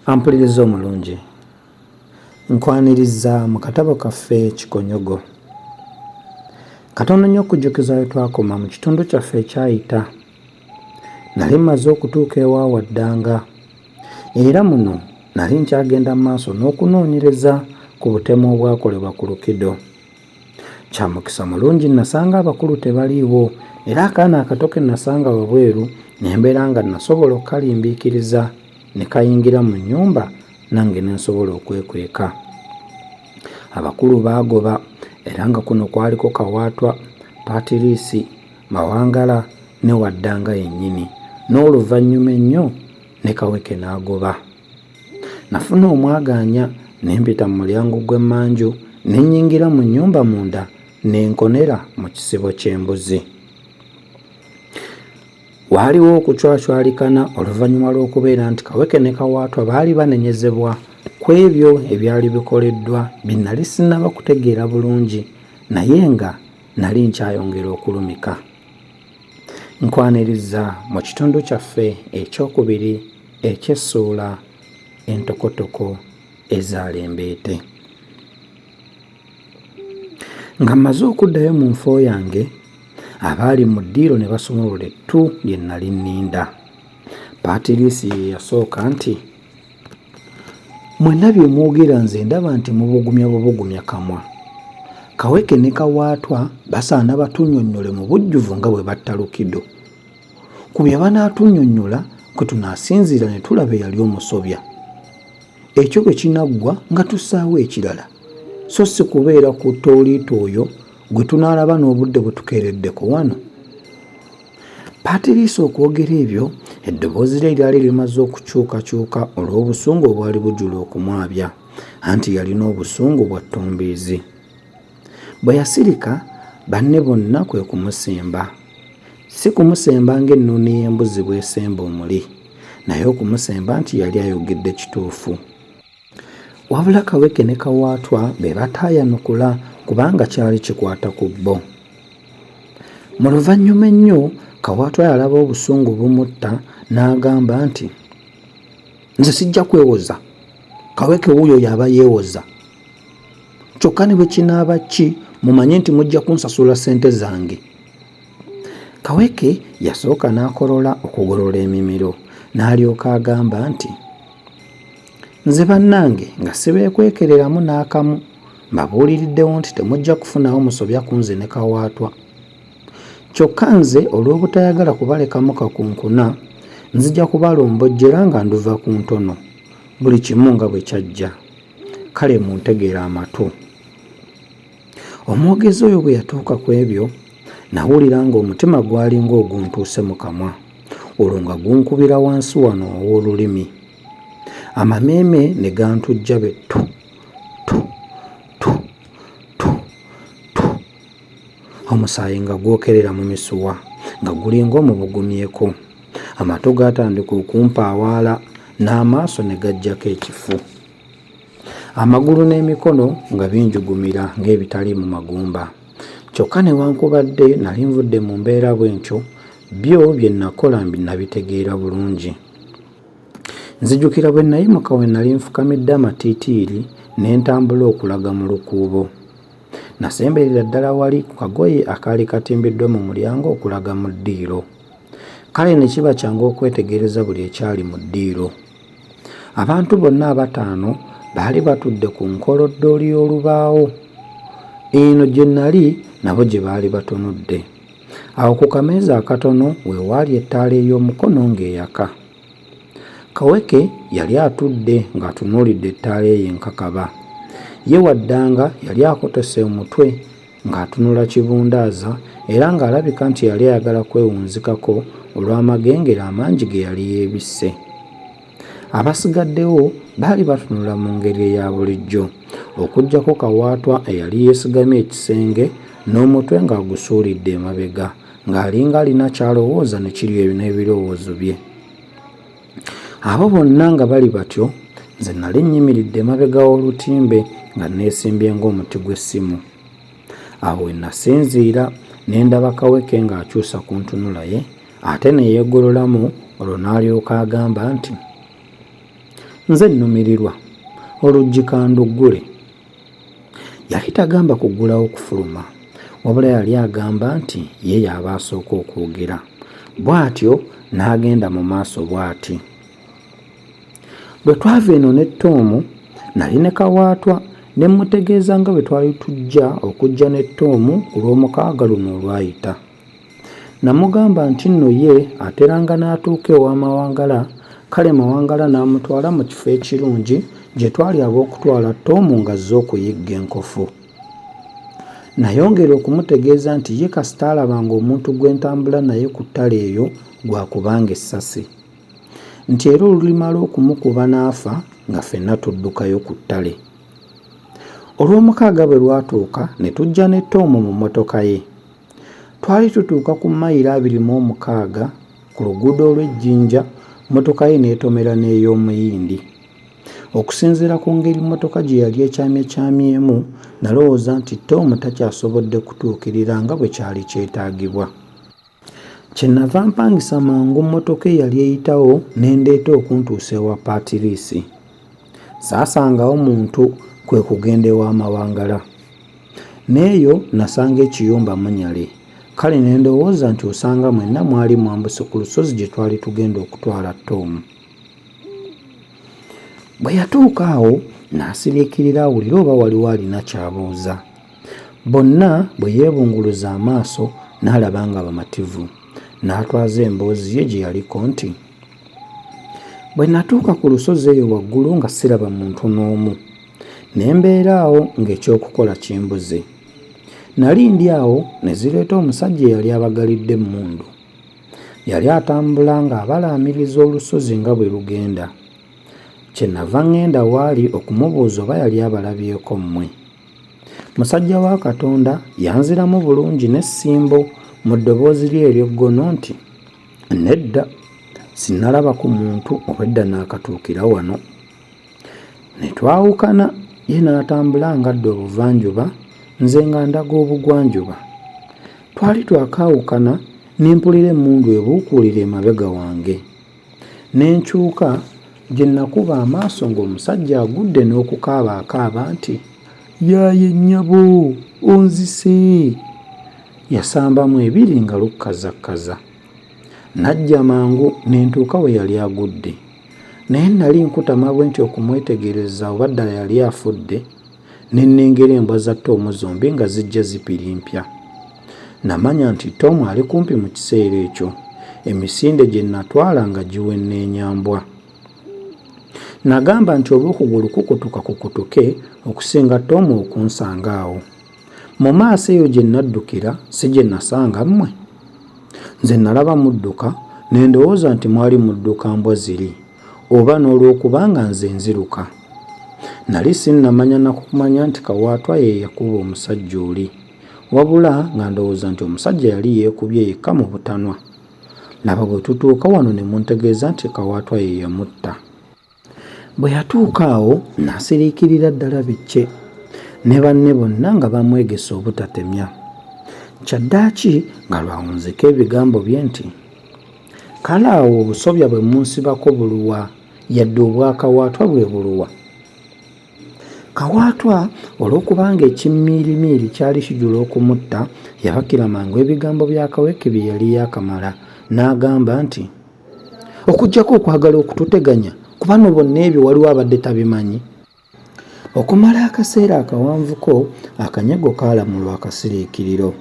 Ampuliriza omulungi, nkwaniriza mu katabo kaffe Kikonyogo. Katono nnyo okujjukiza we twakoma mu kitundu kyaffe ekyayita. Nali mmaze okutuuka ewa waddanga, era muno nali nkyagenda mu maaso n'okunoonyereza ku butemu obwakolebwa ku Lukido. Kya mukisa mulungi nasanga abakulu tebaliiwo, era akaana akato ke nasanga wabweru ne mbeera nga nasobola okkalimbiikiriza ne kayingira mu nnyumba, nange ne nsobola okwekweka. Abakulu baagoba, era nga kuno kwaliko Kawaatwa, Paatiriisi, Mawangala ne Waddanga yennyini, n'oluvannyuma ennyo ne Kaweke n'agoba. Nafuna omwagaanya ne mpita mu mulyango gw'emmanju ne nnyingira mu nnyumba munda ne nkonera mu kisibo ky'embuzi. Waaliwo okucwacwalikana oluvannyuma lw'okubeera nti Kaweke ne Kawaatwa baali banenyezebwa ku ebyo ebyali bikoleddwa bye nali sinnaba kutegeera bulungi, naye nga nali nkyayongera okulumika. Nkwaniriza mu kitundu kyaffe ekyokubiri eky'essuula entokotoko ezaala embeete. Nga mmaze okuddayo mu nfo yange, abaali mu ddiiro ne basumulula ettu lye nali nninda. Paatiriisi ye yasooka nti, "Mwenna bye mwogera nze ndaba nti mubugumya bubugumya kamwa. Kaweke ne Kawaatwa basaana batunnyonnyole mu bujjuvu nga bwe batta Lukido. Ku bye banaatunnyonnyola kwe tunaasinziira ne tulaba eyali omusobya. Ekyo bwe kinaggwa nga tussaawo ekirala, so si kubeera ku tooliito oyo gwe tunaalaba n'obudde bwe tukeereddeko wano." Paatiriisi okwogera ebyo, eddoboozi lye lyali limaze okukyukakyuka olw'obusungu obwali bujjula okumwabya, anti yalina obusungu bwa ttumbiizi. Bwe yasirika, banne bonna kwe kumusemba. Si kumusemba ng'ennuuni y'embuzi bw'esemba omuli, naye okumusemba nti yali ayogedde kituufu. Wabula Kaweke ne Kawaatwa be bataayanukula kubanga kyali kikwata ku bo. Mu luvannyuma ennyo Kawaatwa yalaba obusungu bumutta n'agamba nti, "Nze sijja kwewoza, Kaweke wuuyo y'aba yeewoza. Kyokka ne bwe kinaaba ki mumanye nti mujja kunsasula ssente zange." Kaweke yasooka n'akolola okugolola emimiro, n'alyoka agamba nti, "Nze bannange nga sibeekwekereramu n'akamu, mbabuuliriddewo nti temujja kufunawo musobya ku nze ne Kawaatwa. Kyokka nze olw'obutayagala kubalekamu kakunkuna, nzija kubalombojjera nga nduva ku ntono, buli kimu nga bwe kyajja. Kale muntegeere amatu." Omwogezi oyo bwe yatuuka ku ebyo, nawulira ng'omutima gwali ng'oguntuuse mu kamwa, olwo nga gunkubira wansi wano ow'olulimi. Amameeme ne gantujja be tu tu tu tu tu, omusaayi nga gwokerera mu misuwa nga gulinga omubugumyeko. Amatu gaatandika okumpaawaala n'amaaso ne gajjako ekifu. Amagulu n'emikono nga binjugumira ng'ebitali mu magumba. Kyokka newankubadde nali nvudde mu mbeera bw'entyo, byo bye nakola nabitegeera bulungi. Nzijukira bwe nayimuka we nali nfukamidde amatiitiiri ne ntambula okulaga mu lukuubo. Nasemberera ddala wali ku kagoye akaali katimbiddwa mu mulyango okulaga mu ddiiro. Kale ne kiba kyangu okwetegereza buli ekyali mu ddiiro. Abantu bonna abataano baali batudde ku nkoloddooli y'olubaawo. Eno gye nali nabo gye baali batunudde. Awo ku kameeza akatono we waali ettaala ey'omukono ng'eyaka. Kaweke yali atudde ng'atunuulidde ettaala eyo enkakaba. Ye Waddanga yali akotose omutwe ng'atunula kibundaaza, era ng'alabika nti yali ayagala kwewunzikako olw'amagengere amangi ge yali yeebisse. Abasigaddewo baali batunula mu ngeri eya bulijjo, okuggyako Kawaatwa eyali yeesigamye ekisenge n'omutwe ng'agusuulidde emabega, ng'alinga alina ky'alowooza ne kiri n'ebirowoozo bye. Abo bonna nga bali batyo, nze nali nnyimiridde emabega w'olutimbe nga neesimbye ng'omuti gw'essimu. Awo we nasinziira ne ndaba Kaweke ng'akyusa ku ntunula ye, ate ne yeegololamu, olwo n'alyoka agamba nti, nze nnumirirwa, oluggi kanduggule. Yali tagamba kuggulawo kufuluma, wabula yali agamba nti ye y'aba asooka okwogera. Bw'atyo n'agenda mu maaso bw'ati. Bwe twava eno ne Tom, nali ne Kawaatwa ne mmutegeeza nga bwe twali tujja okujja ne Tom ku lw'omukaaga luno olwayita. Namugamba nti nno ye ateranga n'atuuka ewa Mawangala, kale Mawangala n'amutwala mu kifo ekirungi gye twali ab'okutwala Tom ng'azze okuyigga enkofu. Nayongera okumutegeeza nti ye kasita alabanga omuntu gwe ntambula naye ku ttale eyo gwakubanga essasi, nti era olulimala okumukuba n'afa nga ffenna tuddukayo ku ttale. Olw'omukaaga bwe lwatuuka ne tujja ne Tom mu mmotoka ye. Twali tutuuka ku mayiro 26 ku luguudo olw'Ejjinja, mmotoka ye n'etomera n'ey'Omuyindi. Okusinziira ku ngeri mmotoka gye yali ekyamyekyamyemu, nalowooza nti Tom takyasobodde kutuukirira nga bwe kyali kyetaagibwa. Kyenava mpangisa mangu mmotoka eyali eyitawo n'endeeta okuntuusa ewa Paatiriisi. Saasangawo muntu, kwe kugenda ewa Mawangala. N'eyo nasanga ekiyumba Munyale. Kale ne ndowooza nti osanga mwenna mwali mwambuse ku lusozi gye twali tugenda okutwala Tom. Bwe yatuuka awo n'asiriikirira awulire oba waliwo alina ky'abuuza. Bonna bwe yeebunguluza amaaso n'alaba nga bamativu. N'atwaza emboozi ye gye yaliko nti, bwe natuuka ku lusozi eyo waggulu nga siraba muntu n'omu, ne mbeera awo ng'ekyokukola kimbuze. Nali ndi awo ne zireeta omusajja eyali abagalidde emmundu. Yali atambula ng'abalaamiriza olusozi nga bwe lugenda. Kyenava ngenda waali okumubuuza oba yali abalabyeko mmwe. Musajja wa Katonda yanziramu bulungi n'essimbo mu ddoboozi lye ery'eggono nti, nedda, sinnalaba ku muntu obwedda n'akatuukira wano. Ne twawukana, ye n'atambula ngadda obuvanjuba, nze nga ndaga obugwanjuba. Twali twakaawukana ne mpulira emmundu ebuukuulira emabega wange. Ne nkyuka gye nakuba amaaso ng'omusajja agudde n'okukaaba akaaba nti, yaaye nnyabo, onzise. Yasambamu ebiri nga lukkazakkaza. Najja mangu ne ntuuka we yali agudde. Naye nali nkutama bwe nti okumwetegereza oba ddala yali afudde, ne nnengera embwa za Tom zombi nga zijja zipirimpya. Namanya nti Tom ali kumpi mu kiseera ekyo, emisinde gye natwala nga giwenneenya mbwa. Nagamba nti oba okugulu kukutuke okusinga Tom okunsanga awo. Mu maaso eyo gye naddukira si gye nasanga mmwe. Nze nalaba mudduka ne ndowooza nti mwali mudduka mbwa ziri, oba n'olwokubanga nze nziruka. Nali sinnamanya na kumanya nti Kawaatwa ye yakuba omusajja oli, wabula nga ndowooza nti omusajja yali yeekubye yekka mu butanwa. Laba bwe tutuuka wano ne muntegeeza nti Kawaatwa ye yamutta. Bwe yatuuka awo n'asiriikirira ddala bicce, ne banne bonna nga bamwegesa obutatemya. Kyaddaaki nga lwawunzika ebigambo bye nti, kale awo obusobya bwe munsibako buluwa, yadde obwa Kawaatwa bwe buluwa. Kawaatwa olw'okubanga ekimmiirimiiri kyali kijula okumutta, yabakira mangu ebigambo bya Kaweke bye yali yakamala, n'agamba nti, okuggyako okwagala okututeganya, kuba no bonna ebyo waliwo abadde tabimanyi. Okumala akaseera akawanvuko, akanyego kaalamulwa akasiriikiriro.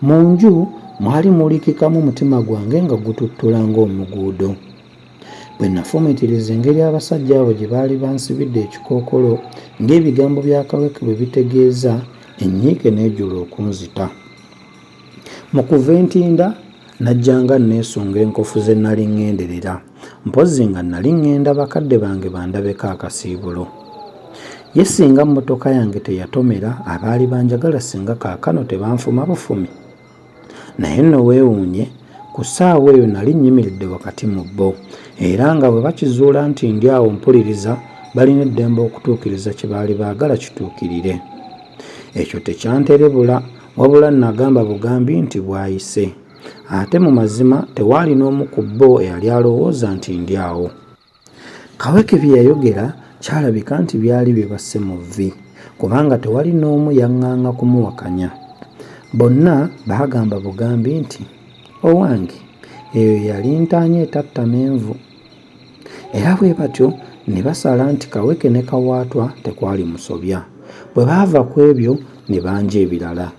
Mu nju mwali mulikikamu mutima gwange nga gututtula ng'omuguudo. Bwe nafumitiriza engeri abasajja abo gye baali bansibidde ekikookolo, ng'ebigambo bya Kaweke bwe bitegeeza, ennyiike n'ejjula okunzita. Mu kuva entinda najjanga neesunga enkofu ze nali ŋŋenderera, mpozzi nga nali ŋŋenda bakadde bange bandabeko akasiibulo. Ye singa mmotoka yange teyatomera, abaali banjagala singa kaakano tebanfuma bufumi. Naye nno weewuunye, ku ssaawa eyo nali nnyimiridde wakati mu bo, era nga bwe bakizuula nti ndi awo mpuliriza, balina eddembe okutuukiriza kye baali baagala kituukirire. Ekyo tekyanterebula, wabula nagamba bugambi nti bwayise. Ate mu mazima tewaali n'omu ku bo eyali alowooza nti ndi awo. Kaweke bye yayogera kyalabika nti byali bibasse mu vvi kubanga tewali n'omu yaŋŋaŋŋa kumuwakanya. Bonna baagamba bugambi nti owange eyo yali ntaanye etatta menvu. Era bwe batyo ne basala nti Kaweke ne Kawaatwa tekwali musobya. Bwe baava ku ebyo ne banja ebirala.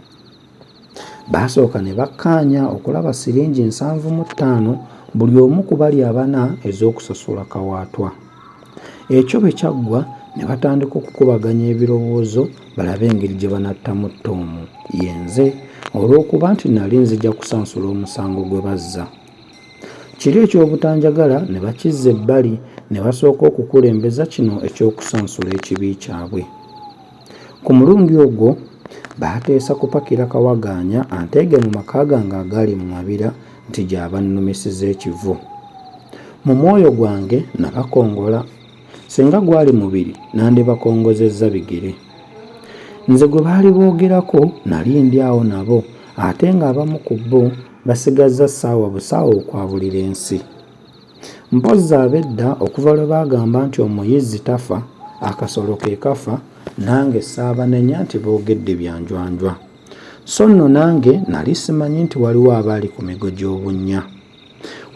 Baasooka ne bakkaanya okulaba siringi 75 buli omu ku bali abana ez'okusasula Kawaatwa. Ekyo bwe kyaggwa ne batandika okukubaganya ebirowoozo balabe engeri gye banattamu Tom yenze olw'okuba nti nali nzija kusansula omusango gwe bazza. Kiri ekyobutanjagala ne bakizza ebbali ne basooka okukulembeza kino ekyokusansula ekibi kyabwe. Ku mulundi ogwo baateesa kupakira Kawaganya anteege mu maka gange agali mu mabira nti gy'aba nnumisiza ekivu. Mu mwoyo gwange nabakongola. Singa gwali mubiri nandibakongozezza bigere. Nze gwe baali boogerako nali ndi awo nabo ate ng'abamu ku bo basigazza ssaawa busaawa okwabulira ensi. Mpozzi ab'edda okuva lwe baagamba nti omuyizzi tafa akasolo ke kafa, nange saabanenya nti boogedde byanjwanjwa. So nno nange nali simanyi nti waliwo abaali ku migo gy'obunnya.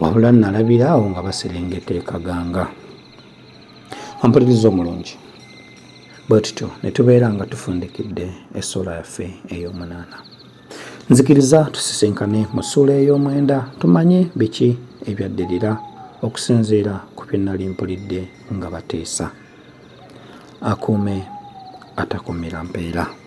Wabula nalabira awo nga baserengeta ekaganga. Ampuliriza omulungi. Bwe tutyo ne tubeera nga tufundikidde essula yaffe ey'omunaana. Nzikiriza tusisinkane mu ssuula ey'omwenda tumanye biki ebyaddirira okusinziira ku bye nnali mpulidde nga bateesa. Akuume atakumira mpeera.